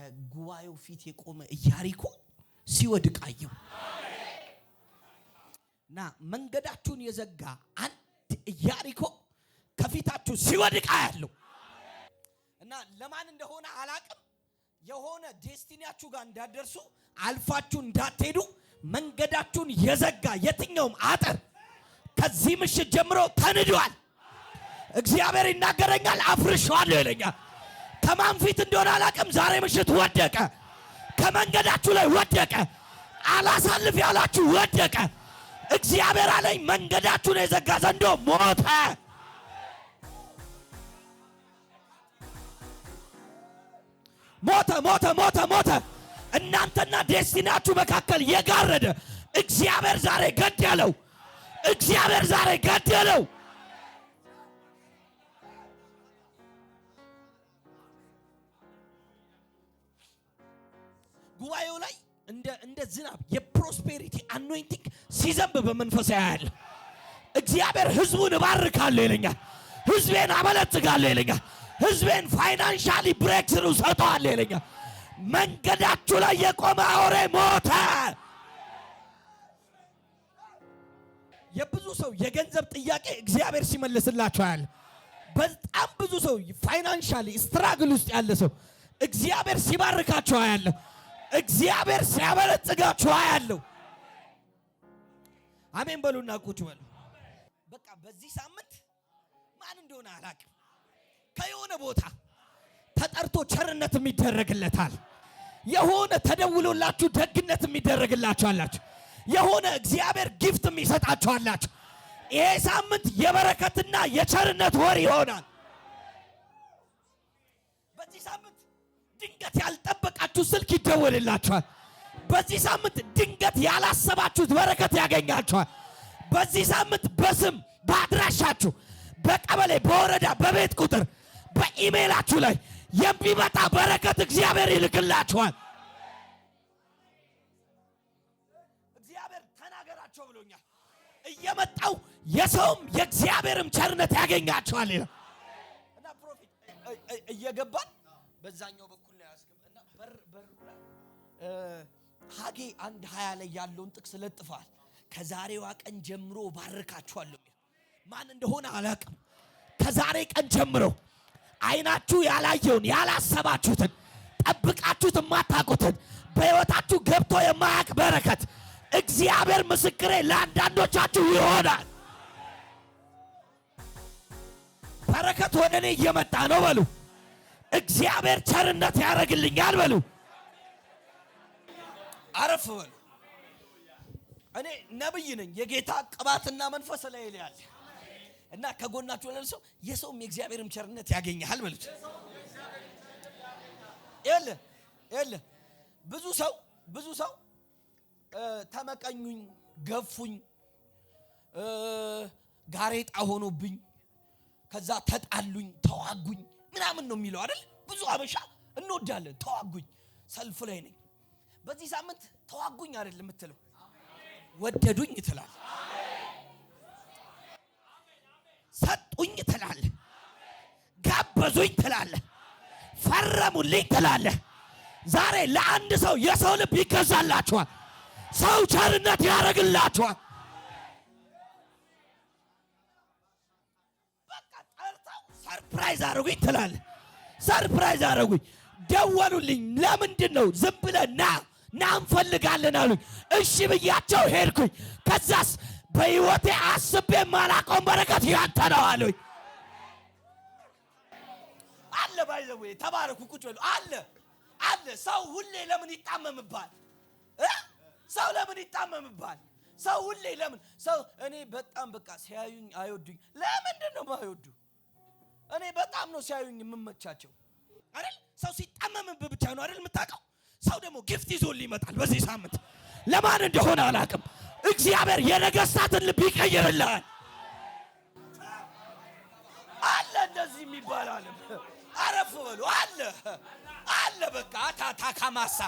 ከጉባኤው ፊት የቆመ ኢያሪኮ ሲወድቅ አየሁ። እና መንገዳችሁን የዘጋ አንድ ኢያሪኮ ከፊታችሁ ሲወድቅ አያለሁ። እና ለማን እንደሆነ አላቅም። የሆነ ዴስቲኒያችሁ ጋር እንዳደርሱ አልፋችሁ እንዳትሄዱ መንገዳችሁን የዘጋ የትኛውም አጥር ከዚህ ምሽት ጀምሮ ተንዷል። እግዚአብሔር ይናገረኛል፣ አፍርሻለሁ ይለኛል። ከማን ፊት እንደሆነ አላቅም። ዛሬ ምሽት ወደቀ፣ ከመንገዳችሁ ላይ ወደቀ። አላሳልፍ ያላችሁ ወደቀ። እግዚአብሔር አለኝ መንገዳችሁን የዘጋ ዘንዶ ሞተ። ሞተ ሞተ ሞተ ሞተ። እናንተና ዴስቲናችሁ መካከል የጋረደ እግዚአብሔር ዛሬ ገደለው። እግዚአብሔር ዛሬ ገደለው። ጉባኤው ላይ እንደ ዝናብ የፕሮስፔሪቲ አኖይንቲንግ ሲዘንብ በመንፈስ ያያል። እግዚአብሔር ህዝቡን እባርካለሁ ይለኛል። ህዝቤን አበለጽጋለሁ ይለኛል። ህዝቤን ፋይናንሻሊ ብሬክ ስሩ ሰጠዋለሁ ይለኛል። መንገዳችሁ ላይ የቆመ አውሬ ሞተ። የብዙ ሰው የገንዘብ ጥያቄ እግዚአብሔር ሲመልስላችሁ ያለ፣ በጣም ብዙ ሰው ፋይናንሻሊ ስትራግል ውስጥ ያለ ሰው እግዚአብሔር ሲባርካችሁ ያለ፣ እግዚአብሔር ሲያበለጽጋችሁ ያለው። አሜን በሉና ቁጭ በሉ። በቃ በዚህ ሳምንት ማን እንደሆነ አላውቅም፣ ከየሆነ ቦታ ተጠርቶ ቸርነት የሚደረግለታል። የሆነ ተደውሎላችሁ ደግነት የሚደረግላችሁ አላችሁ። የሆነ እግዚአብሔር ጊፍት የሚሰጣችሁ አላችሁ። ይሄ ሳምንት የበረከትና የቸርነት ወር ይሆናል። በዚህ ሳምንት ድንገት ያልጠበቃችሁ ስልክ ይደወልላችኋል። በዚህ ሳምንት ድንገት ያላሰባችሁት በረከት ያገኛችኋል። በዚህ ሳምንት በስም በአድራሻችሁ፣ በቀበሌ፣ በወረዳ፣ በቤት ቁጥር፣ በኢሜይላችሁ ላይ የሚመጣ በረከት እግዚአብሔር ይልክላችኋል። እግዚአብሔር ተናገራቸው ብሎኛል። እየመጣው የሰውም የእግዚአብሔርም ቸርነት ያገኛችኋል ይላል እና ፕሮፌት እየገባን በዛኛው በኩል ላይ ያስቀምጥና በሩ ላይ ሐጌ 1:20 ላይ ያለውን ጥቅስ ለጥፋል። ከዛሬዋ ቀን ጀምሮ ባርካችኋለሁ። ማን እንደሆነ አላውቅም። ከዛሬ ቀን ጀምሮ አይናችሁ ያላየውን ያላሰባችሁትን ጠብቃችሁት የማታውቁትን በሕይወታችሁ ገብቶ የማያውቅ በረከት እግዚአብሔር ምስክሬ ለአንዳንዶቻችሁ ይሆናል። በረከት ወደ እኔ እየመጣ ነው በሉ። እግዚአብሔር ቸርነት ያደርግልኛል በሉ። አረፍ በሉ። እኔ ነብይ ነኝ። የጌታ ቅባትና መንፈስ ላይ ያለ እና ከጎናችሁ ያለ ሰው የሰውም የእግዚአብሔርም ቸርነት ያገኛል በሉት። የለ ብዙ ሰው ተመቀኙኝ፣ ገፉኝ፣ ጋሬጣ ሆኖብኝ፣ ከዛ ተጣሉኝ፣ ተዋጉኝ ምናምን ነው የሚለው አይደል? ብዙ አበሻ እንወዳለን። ተዋጉኝ፣ ሰልፍ ላይ ነኝ። በዚህ ሳምንት ተዋጉኝ አይደል የምትለው፣ ወደዱኝ ትላለህ፣ ሰጡኝ ትላለህ፣ ጋበዙኝ ትላለህ፣ ፈረሙልኝ ትላለህ። ዛሬ ለአንድ ሰው የሰው ልብ ይገዛላችኋል። ሰው ቸርነት ያደርግላችኋል። በቃ ጠርተው ሰርፕራይዝ አደረጉኝ ትላለህ። ሰርፕራይዝ አደረጉኝ፣ ደወሉልኝ። ለምንድን ነው? ዝም ብለህ ና እንፈልጋለን አሉኝ። እሺ ብያቸው ሄድኩኝ። ከዛስ በሕይወቴ አስቤ የማላውቀውን በረከት ያንተ ነው አሉኝ። አለ ባይዘው ተባረኩ፣ ቁጭ በሉ። አለ ሰው ሁሌ ለምን ይጣመምባል? ሰው ለምን ይጣመምባል? ሰው ሁሌ ለምን ሰው እኔ በጣም በቃ ሲያዩኝ አይወዱኝ። ለምንድን ነው የማይወዱ? እኔ በጣም ነው ሲያዩኝ የምመቻቸው አይደል? ሰው ሲጣመምብህ ብቻ ነው አይደል የምታውቀው? ሰው ደግሞ ጊፍት ይዞልህ ይመጣል። በዚህ ሳምንት ለማን እንደሆነ አላውቅም። እግዚአብሔር የነገስታትን ልብ ይቀይርልሃል። አለ እንደዚህ የሚባል አለ። አረፍ በሉ። አለ በቃ ታካማሳ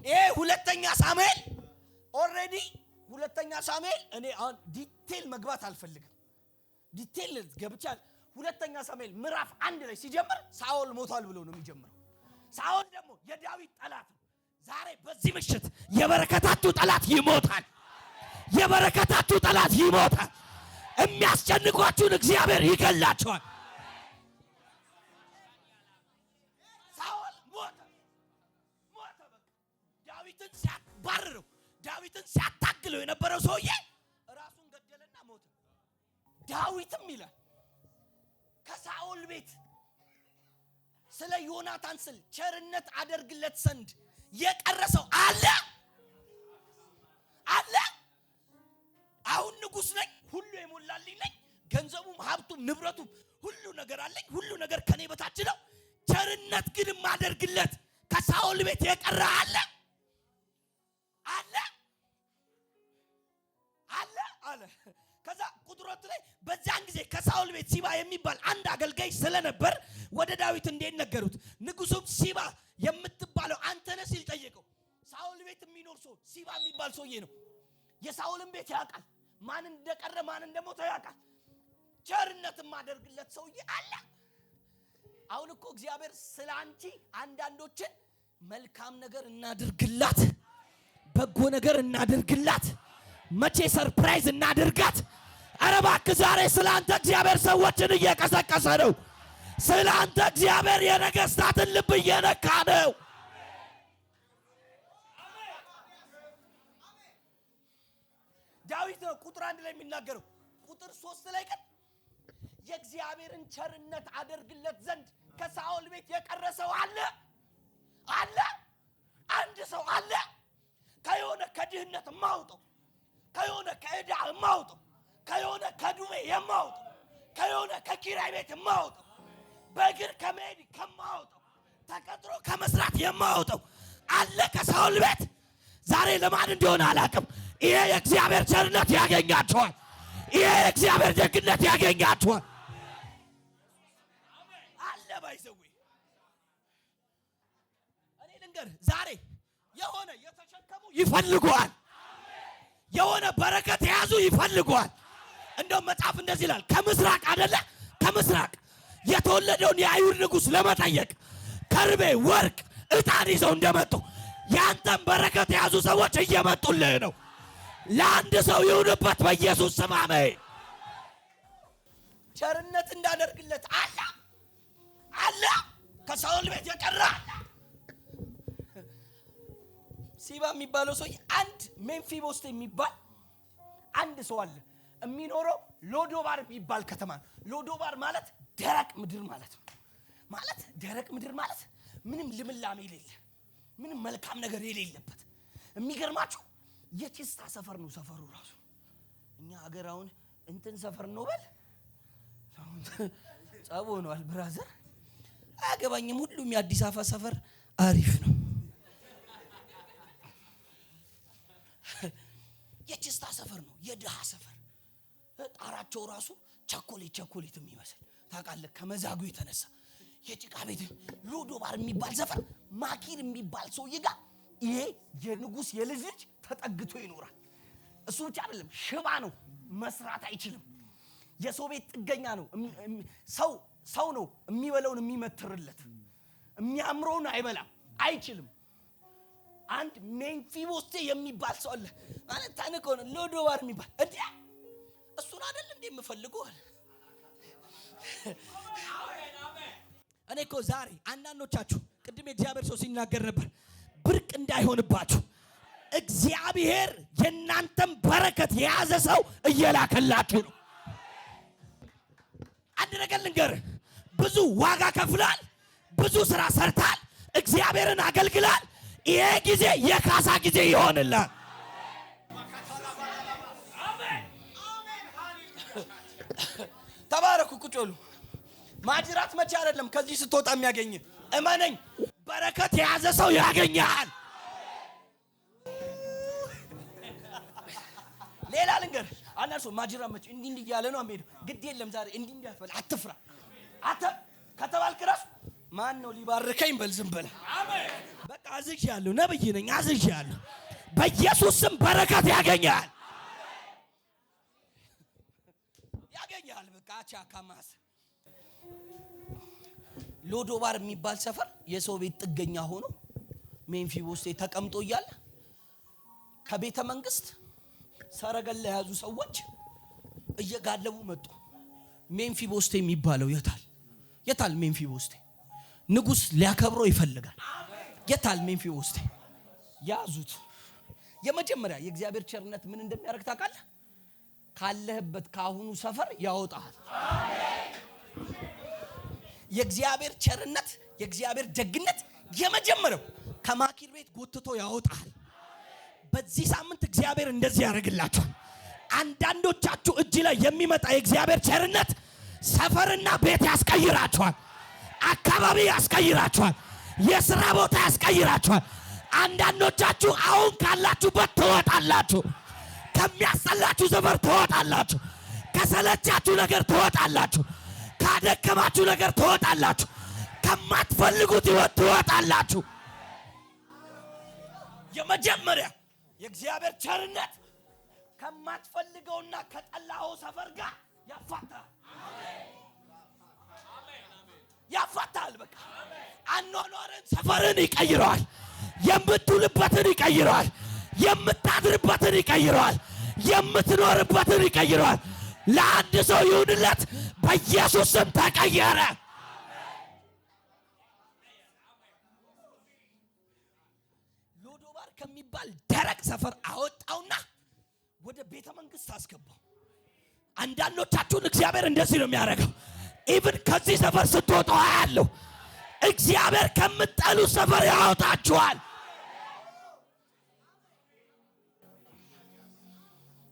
ይሄ ሁለተኛ ሳሙኤል ኦልሬዲ ሁለተኛ ሳሙኤል እኔ አሁን ዲቴል መግባት አልፈልግም። ዲቴል ገብቻል። ሁለተኛ ሳሙኤል ምዕራፍ 1 ላይ ሲጀምር ሳኦል ሞቷል ብሎ ነው የሚጀምረው። ሳኦል ደግሞ የዳዊት ጠላት ነው። ዛሬ በዚህ ምሽት የበረከታችሁ ጠላት ይሞታል። የበረከታችሁ ጠላት ይሞታል። የሚያስጨንቋችሁን እግዚአብሔር ይገላቸዋል። ሳኦል ሞተ። በቃ ዳዊትን ሲያባርረው ዳዊትን ሲያታግለው የነበረው ሰውዬ ራሱን ገደለና ሞተ። ዳዊትም ይላል ከሳኦል ቤት ስለ ዮናታን ስል ቸርነት አደርግለት ዘንድ የቀረሰው አለ። አሁን ንጉሥ ነኝ፣ ሁሉ የሞላልኝ ነኝ፣ ገንዘቡም ሀብቱም ንብረቱም ሁሉ ነገር አለኝ፣ ሁሉ ነገር ከኔ በታች ነው። ቸርነት ግን ማደርግለት ከሳኦል ቤት የቀረ አለ። ከዛ ቁጥሮት ላይ በዛን ጊዜ ከሳኦል ቤት ሲባ የሚባል አንድ አገልጋይ ስለነበር ወደ ዳዊት እንዴት ነገሩት። ንጉሡም ሲባ የምትባለው አንተ ነህ ሲል ጠየቀው። ሳኦል ቤት የሚኖር ሰው ሲባ የሚባል ሰውዬ ነው። የሳኦልን ቤት ያውቃል። ማን እንደቀረ ማን እንደሞተ ያውቃል። ቸርነት ማደርግለት ሰውዬ አለ። አሁን እኮ እግዚአብሔር ስላንቺ አንዳንዶችን መልካም ነገር እናድርግላት፣ በጎ ነገር እናድርግላት፣ መቼ ሰርፕራይዝ እናድርጋት። ኧረ እባክህ ዛሬ ስላንተ እግዚአብሔር ሰዎችን እየቀሰቀሰ ነው። ስላንተ እግዚአብሔር የነገስታትን ልብ እየነካ ነው። ዳዊት ነው ቁጥር 1 ላይ የሚናገረው። ቁጥር 3 ላይ ግን የእግዚአብሔርን ቸርነት አደርግለት ዘንድ ከሳኦል ቤት የቀረ ሰው አለ። አንድ ሰው አለ። ከየሆነ ከድህነት ማውጣው፣ ከየሆነ ከዕዳ ማውጣው፣ ከየሆነ ከዱቤ የማውጣው፣ ከየሆነ ከኪራይ ቤት የማውጣው፣ በእግር ከመሄድ ከማውጣው፣ ተቀጥሮ ከመስራት የማውጣው አለ ከሳኦል ቤት። ዛሬ ለማን እንደሆነ አላውቅም። ይሄ የእግዚአብሔር ቸርነት ያገኛቸዋል። ይሄ የእግዚአብሔር ደግነት ያገኛቸዋል። አለ ባይዘው እኔ ልንገር ዛሬ የሆነ የተሸከሙ ይፈልጓል። የሆነ በረከት የያዙ ይፈልጓል። እንደው መጽሐፍ እንደዚህ ይላል፣ ከምስራቅ አይደለ ከምስራቅ የተወለደውን የአይሁድ ንጉሥ ለመጠየቅ ከርቤ፣ ወርቅ፣ ዕጣን ይዘው እንደመጡ ያንተም በረከት የያዙ ሰዎች እየመጡልህ ነው። ለአንድ ሰው ይሁንበት በኢየሱስ ስም አሜን። ቸርነት እንዳደርግለት አለ ከሳኦል ቤት የቀረ አለ። ሲባ የሚባለው ሰው አንድ ሜምፊቦስቴ የሚባል አንድ ሰው አለ። የሚኖረው ሎዶባር የሚባል ከተማ ነው። ሎዶባር ማለት ደረቅ ምድር ማለት ነው። ማለት ደረቅ ምድር ማለት ምንም ልምላሜ የሌለ ምንም መልካም ነገር የሌለበት። የሚገርማችሁ የቺስታ ሰፈር ነው ሰፈሩ ራሱ። እኛ ሀገር አሁን እንትን ሰፈር ነው በል ጸቦ ሆኗል ብራዘር። አያገባኝም። ሁሉም የአዲስ አበባ ሰፈር አሪፍ ነው። የቺስታ ሰፈር ነው የድሃ ሰፈር። ጣራቸው ራሱ ቸኮሌት የሚመስል ታውቃለህ፣ ከመዛጉ የተነሳ የጭቃ ቤት። ሎዶባር የሚባል ሰፈር ማኪር የሚባል ሰውዬ ጋር ይሄ የንጉሥ የልጅ ልጅ ተጠግቶ ይኖራል። እሱ ብቻ አይደለም፣ ሽባ ነው፣ መስራት አይችልም። የሰው ቤት ጥገኛ ነው። ሰው ነው የሚበላውን የሚመትርለት። የሚያምረውን አይበላም፣ አይችልም። አንድ ሜምፊቦስቴ የሚባል ሰው አለ ማለት ታንቆ ነው። ሎዶባር የሚባል እንዴ እሱን አይደል እንዴ የምፈልገው? እኔ እኮ ዛሬ አንዳንዶቻችሁ ቅድም የእግዚአብሔር ሰው ሲናገር ነበር፣ ብርቅ እንዳይሆንባችሁ እግዚአብሔር የእናንተን በረከት የያዘ ሰው እየላከላችሁ ነው። አንድ ነገር ልንገርህ፣ ብዙ ዋጋ ከፍላል፣ ብዙ ስራ ሰርታል፣ እግዚአብሔርን አገልግላል። ይሄ ጊዜ የካሳ ጊዜ ይሆንልሃል። ተባረኩ። ቁጭ በሉ። ማጅራት መቼ አይደለም ከዚህ ስትወጣ የሚያገኝ እመነኝ፣ በረከት የያዘ ሰው ያገኛል። ሌላ ልንገር፣ አንዳንድ ሰው ማጅራት መቼ እንዲህ እያለ ነው የሚሄደው። ግድ የለም ዛሬ እንዲህ አትበል፣ አትፍራ። አንተ ከተባልክ ራሱ ማን ነው ሊባርከኝ በል፣ ዝም በል። በቃ አዝዣለሁ፣ ነብይ ነኝ፣ አዝዣለሁ። በኢየሱስ ስም በረከት ያገኛል። በቃ አቻካማስ ሎዶባር የሚባል ሰፈር የሰው ቤት ጥገኛ ሆኖ ሜምፊቦስቴ ተቀምጦ እያለ ከቤተ መንግስት ሰረገላ የያዙ ሰዎች እየጋለቡ መጡ። ሜምፊቦስቴ የሚባለው የታል ሜምፊቦስቴ? ንጉስ ሊያከብረው ይፈልጋል። የታል ሜምፊቦስቴ? ያዙት። የመጀመሪያ የእግዚአብሔር ቸርነት ምን እንደሚያደርግ ታውቃለህ? ካለህበት ካሁኑ ሰፈር ያወጣል። የእግዚአብሔር ቸርነት የእግዚአብሔር ደግነት የመጀመሪያው ከማኪር ቤት ጎትቶ ያወጣል። በዚህ ሳምንት እግዚአብሔር እንደዚህ ያደርግላችኋል። አንዳንዶቻችሁ እጅ ላይ የሚመጣ የእግዚአብሔር ቸርነት ሰፈርና ቤት ያስቀይራችኋል፣ አካባቢ ያስቀይራችኋል፣ የሥራ ቦታ ያስቀይራችኋል። አንዳንዶቻችሁ አሁን ካላችሁበት ትወጣላችሁ። ከሚያስጠላችሁ ሰፈር ትወጣላችሁ። ከሰለቻችሁ ነገር ትወጣላችሁ። ካደከማችሁ ነገር ትወጣላችሁ። ከማትፈልጉት ሕይወት ትወጣላችሁ። የመጀመሪያ የእግዚአብሔር ቸርነት ከማትፈልገውና ከጠላኸው ሰፈር ጋር ያፋታል። በቃ አኗኗርን ሰፈርን ይቀይረዋል። የምትውልበትን ይቀይረዋል። የምታድርበትን ይቀይረዋል። የምትኖርበትን ይቀይረዋል። ለአንድ ሰው ይሁንለት፣ በኢየሱስ ስም ተቀየረ። ሎዶባር ከሚባል ደረቅ ሰፈር አወጣውና ወደ ቤተ መንግስት አስገባው። አንዳንዶቻችሁን እግዚአብሔር እንደዚህ ነው የሚያደርገው። ኢቭን ከዚህ ሰፈር ስትወጡ ያለው እግዚአብሔር ከምትጠሉ ሰፈር ያወጣችኋል።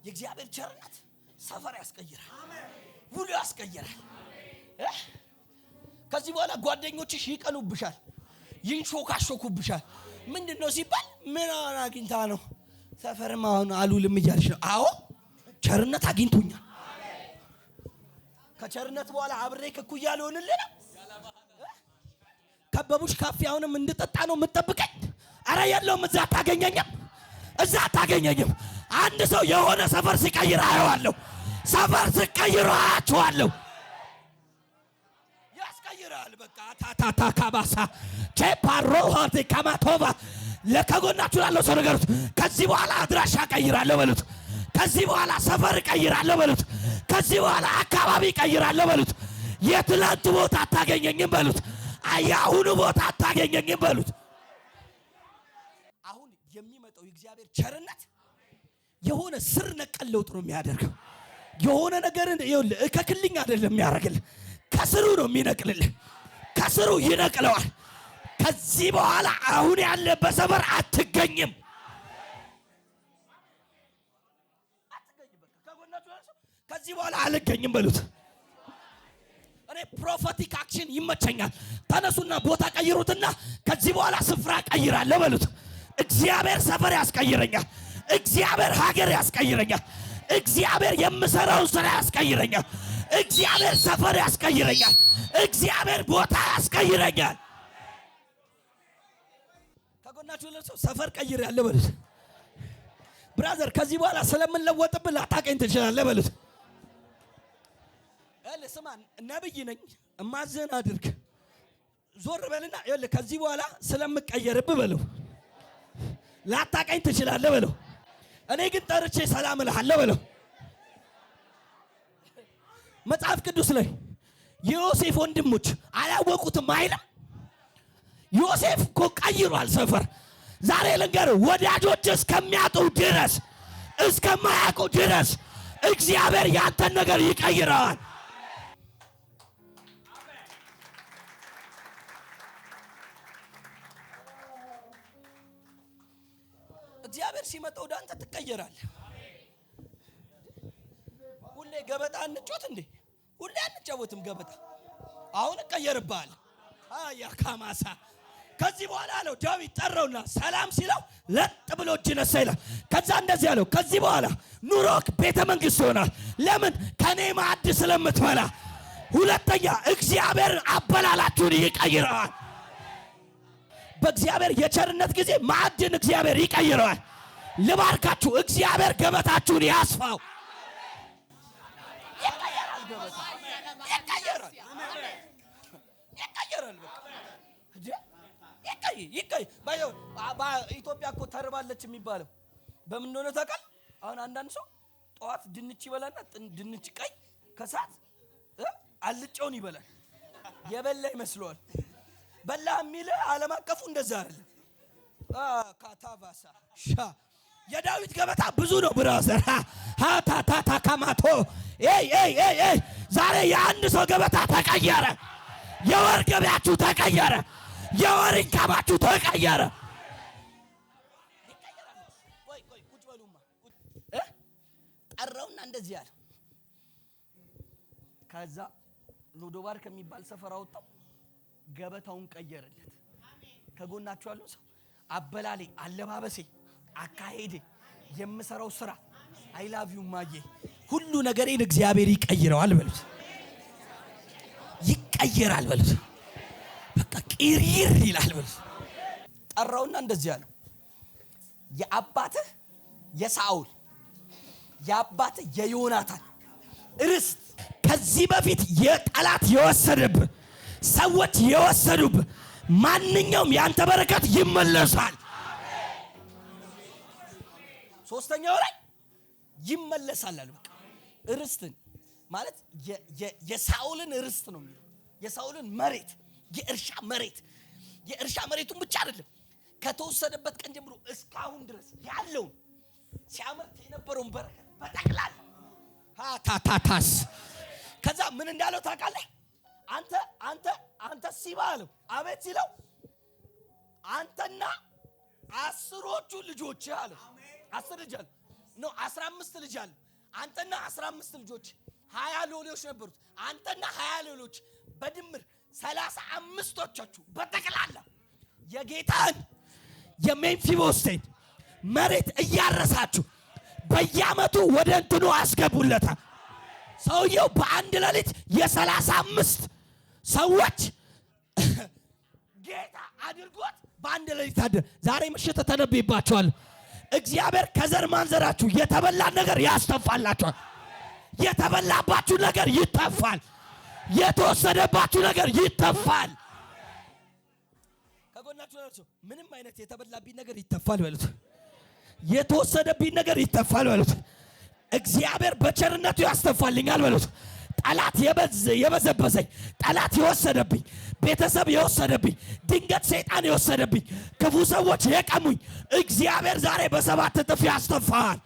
የእግዚአብሔር ቸርነት ሰፈር ያስቀይራል፣ ሁሉ ያስቀይራል። ከዚህ በኋላ ጓደኞችሽ ይቀኑብሻል፣ ይንሾካሾኩብሻል። ምንድነው ሲባል ምን አግኝታ ነው? ሰፈርም አሁን አሉልም እያልሽ ነው። አዎ ቸርነት አግኝቶኛል። ከቸርነት በኋላ አብሬ ከኩያ ልሆንልህ ነው። ከበቡሽ ካፌ አሁንም እንድጠጣ ነው የምትጠብቀኝ? አረ የለውም፣ እዛ አታገኘኝም። አንድ ሰው የሆነ ሰፈር ሲቀይር አየዋለሁ። ሰፈር ሲቀይር አያችኋለሁ። ያስቀይራል። በቃ ታታታ ካባሳ ቼፓሮ ሆቴ ካማቶባ ለከጎናችሁ ያለው ሰው ነገሩት። ከዚህ በኋላ አድራሻ ቀይራለሁ በሉት። ከዚህ በኋላ ሰፈር ቀይራለሁ በሉት። ከዚህ በኋላ አካባቢ ቀይራለሁ በሉት። የትላንቱ ቦታ አታገኘኝም በሉት። የአሁኑ ቦታ አታገኘኝም በሉት። አሁን የሚመጣው የእግዚአብሔር ቸርነት የሆነ ስር ነቀል ለውጥ ነው የሚያደርገው። የሆነ ነገርን ይኸውልህ ከክልኝ አይደለም የሚያደርግልህ፣ ከስሩ ነው የሚነቅልልህ። ከስሩ ይነቅለዋል። ከዚህ በኋላ አሁን ያለበት ሰፈር አትገኝም። ከዚህ በኋላ አልገኝም በሉት። እኔ ፕሮፌቲክ አክሽን ይመቸኛል። ተነሱና ቦታ ቀይሩትና ከዚህ በኋላ ስፍራ ቀይራለሁ በሉት። እግዚአብሔር ሰፈር ያስቀይረኛል። እግዚአብሔር ሀገር ያስቀይረኛል። እግዚአብሔር የምሰራውን ስራ ያስቀይረኛል። እግዚአብሔር ሰፈር ያስቀይረኛል። እግዚአብሔር ቦታ ያስቀይረኛል። ከጎናችሁ ለሰው ሰፈር ቀይራለሁ በሉት። ብራዘር ከዚህ በኋላ ስለምንለወጥብህ ላታቀኝ ትችላለህ በሉት። ስማ ነብይ ነኝ፣ እማዝህን አድርግ። ዞር በልና ከዚህ በኋላ ስለምቀየርብህ በለው። ላታቀኝ ትችላለህ በለው። እኔ ግን ጠርቼ ሰላም እልሃለሁ በለው። መጽሐፍ ቅዱስ ላይ የዮሴፍ ወንድሞች አላወቁትም አይልም? ዮሴፍ እኮ ቀይሯል ሰፈር። ዛሬ ልንገርህ፣ ወዳጆች እስከሚያጡ ድረስ እስከማያውቁ ድረስ እግዚአብሔር ያንተን ነገር ይቀይረዋል። እግዚአብሔር ሲመጣ ወደ አንተ ትቀየራለህ። ሁሌ ገበጣ እንጫወት እንዴ? ሁሌ አንጫወትም ገበጣ። አሁን እቀየርብሃለሁ። አያ ካማሳ ከዚህ በኋላ አለው ዳዊት ጠራውና ሰላም ሲለው ለጥ ብሎ እጅ ነሳ ይላል። ከዛ እንደዚህ አለው፣ ከዚህ በኋላ ኑሮክ ቤተ መንግስት ይሆናል። ለምን? ከኔ ማዕድ ስለምትበላ። ሁለተኛ እግዚአብሔር አበላላችሁን ይቀይረዋል። በእግዚአብሔር የቸርነት ጊዜ ማዕድን እግዚአብሔር ይቀይረዋል። ልባርካችሁ፣ እግዚአብሔር ገበታችሁን ያስፋው። ይቀየራል። ይቀይ ባይው ኢትዮጵያ እኮ ተርባለች የሚባለው በምን እንደሆነ ታውቃለህ? አሁን አንዳንድ ሰው ጠዋት ድንች ይበላና ድንች ቀይ ከሰዓት አልጫውን ይበላል። የበላ ይመስለዋል። በላ የሚል ዓለም አቀፉ እንደዛ አይደለም። ካታቫሳ ሻ የዳዊት ገበታ ብዙ ነው ብራዘር። ታታታ ካማቶ ዛሬ የአንድ ሰው ገበታ ተቀየረ። የወር ገበያችሁ ተቀየረ። የወር ኢንካማችሁ ተቀየረ። ቆይ ቁጭ በሉማ። ጠራውና እንደዚህ ያለ ከዛ ሎዶባር ከሚባል ሰፈር አወጣው። ገበታውን ቀየረለት። ከጎናችሁ ያለው ሰው አበላሌ፣ አለባበሴ፣ አካሄዴ፣ የምሰራው ስራ አይ ላቭ ዩ ማዬ ሁሉ ነገሬን እግዚአብሔር ይቀይረዋል በሉት። ይቀየራል በሉት። በቃ ቅይር ይላል በሉት። ጠራውና እንደዚህ ያለው የአባትህ የሳኦል የአባትህ የዮናታን ርስት ከዚህ በፊት የጠላት የወሰደብህ ሰዎች የወሰዱብህ ማንኛውም ያንተ በረከት ይመለሳል። ሶስተኛው ላይ ይመለሳል አለ። በቃ ርስትን ማለት የሳኦልን ርስት ነው የሚለው። የሳኦልን መሬት፣ የእርሻ መሬቱን ብቻ አይደለም ከተወሰደበት ቀን ጀምሮ እስካሁን ድረስ ያለውን ሲያመርት የነበረውን በረከት በጠቅላላ ታታታስ ከዛ ምን እንዳለው ታውቃለህ? አንተ ሲባለው አቤት ሲለው አንተና 10ዎቹ ልጆች አለ። 10 ልጅ አለ ነው 15 ልጅ አለ። አንተና 15 ልጆች 20 ሎሌዎች ነበሩት። አንተና 20 ሎሌዎች በድምር 35ቶቻችሁ በጠቅላላ የጌታን የሜምፊቦስቴን መሬት እያረሳችሁ በየዓመቱ ወደ እንትኑ አስገቡለታል። ሰውየው በአንድ ሌሊት የ35 ሰዎች ጌታ አድርጎት በአንድ ሌሊት አደረ። ዛሬ ምሽት ተነብይባችኋል። እግዚአብሔር ከዘር ማንዘራችሁ የተበላን ነገር ያስተፋላችኋል። የተበላባችሁ ነገር ይተፋል። የተወሰደባችሁ ነገር ይተፋል። ከጎናችሁ ናችሁ። ምንም አይነት የተበላብኝ ነገር ይተፋል በሉት። የተወሰደብኝ ነገር ይተፋል በሉት። እግዚአብሔር በቸርነቱ ያስተፋልኛል በሉት። ጠላት የበዘበዘኝ፣ ጠላት የወሰደብኝ፣ ቤተሰብ የወሰደብኝ፣ ድንገት ሰይጣን የወሰደብኝ፣ ክፉ ሰዎች የቀሙኝ እግዚአብሔር ዛሬ በ7 እጥፍ ያስተፋል።